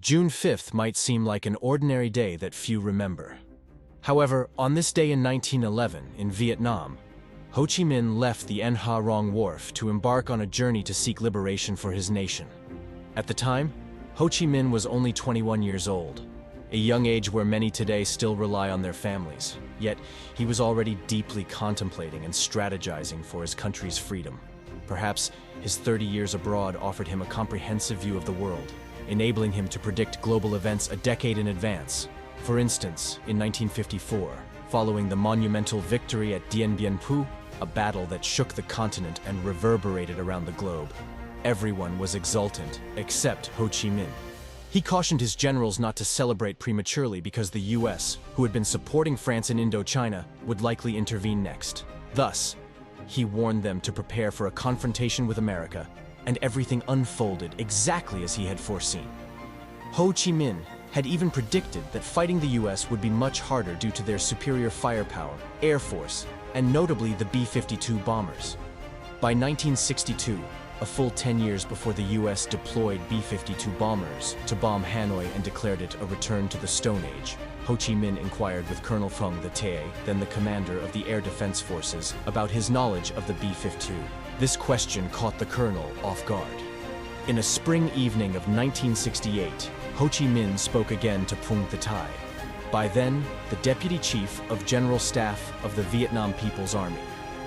June 5th might seem like an ordinary day that few remember. However, on this day in 1911, in Vietnam, Ho Chi Minh left the Anh Ha Rong Wharf to embark on a journey to seek liberation for his nation. At the time, Ho Chi Minh was only 21 years old, a young age where many today still rely on their families. Yet, he was already deeply contemplating and strategizing for his country's freedom. Perhaps his 30 years abroad offered him a comprehensive view of the world, enabling him to predict global events a decade in advance. For instance, in 1954, following the monumental victory at Dien Bien Phu, a battle that shook the continent and reverberated around the globe, everyone was exultant except Ho Chi Minh. He cautioned his generals not to celebrate prematurely because the US, who had been supporting France in Indochina, would likely intervene next. Thus, he warned them to prepare for a confrontation with America, and everything unfolded exactly as he had foreseen. Ho Chi Minh had even predicted that fighting the US would be much harder due to their superior firepower, air force, and notably the B-52 bombers. By 1962, a full 10 years before the US deployed B-52 bombers to bomb Hanoi and declared it a return to the Stone Age, Ho Chi Minh inquired with Colonel Phung The, then the commander of the Air Defense Forces, about his knowledge of the B-52. This question caught the colonel off guard. In a spring evening of 1968, Ho Chi Minh spoke again to Phung The. By then, the Deputy Chief of General Staff of the Vietnam People's Army,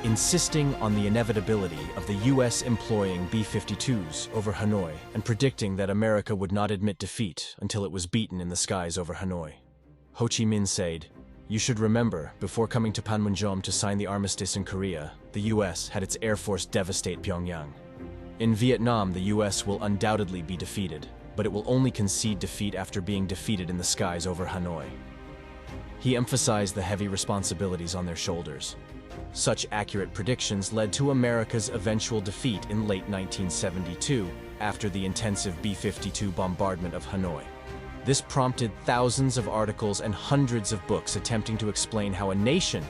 insisting on the inevitability of the US employing B-52s over Hanoi and predicting that America would not admit defeat until it was beaten in the skies over Hanoi. Ho Chi Minh said, "You should remember, before coming to Panmunjom to sign the armistice in Korea, the US had its Air Force devastate Pyongyang. In Vietnam, the US will undoubtedly be defeated, but it will only concede defeat after being defeated in the skies over Hanoi." He emphasized the heavy responsibilities on their shoulders. Such accurate predictions led to America's eventual defeat in late 1972 after the intensive B-52 bombardment of Hanoi. This prompted thousands of articles and hundreds of books attempting to explain how a nation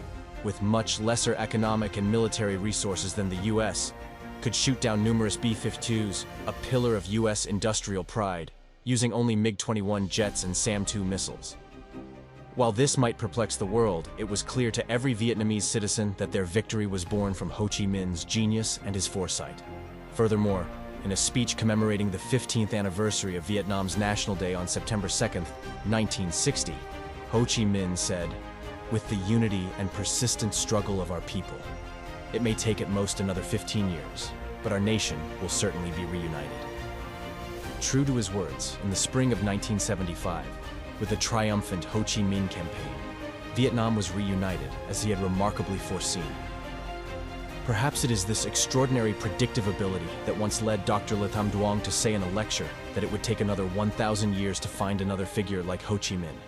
with much lesser economic and military resources than the US could shoot down numerous B-52s, a pillar of US industrial pride, using only MiG-21 jets and SAM-2 missiles. While this might perplex the world, it was clear to every Vietnamese citizen that their victory was born from Ho Chi Minh's genius and his foresight. Furthermore, in a speech commemorating the 15th anniversary of Vietnam's National Day on September 2nd, 1960, Ho Chi Minh said, "With the unity and persistent struggle of our people, it may take at most another 15 years, but our nation will certainly be reunited." True to his words, in the spring of 1975, with the triumphant Ho Chi Minh campaign, Vietnam was reunited as he had remarkably foreseen. Perhaps it is this extraordinary predictive ability that once led Dr. Le Tham Duong to say in a lecture that it would take another 1,000 years to find another figure like Ho Chi Minh.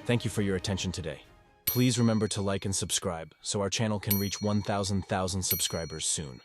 Thank you for your attention today. Please remember to like and subscribe so our channel can reach 1,000 subscribers soon.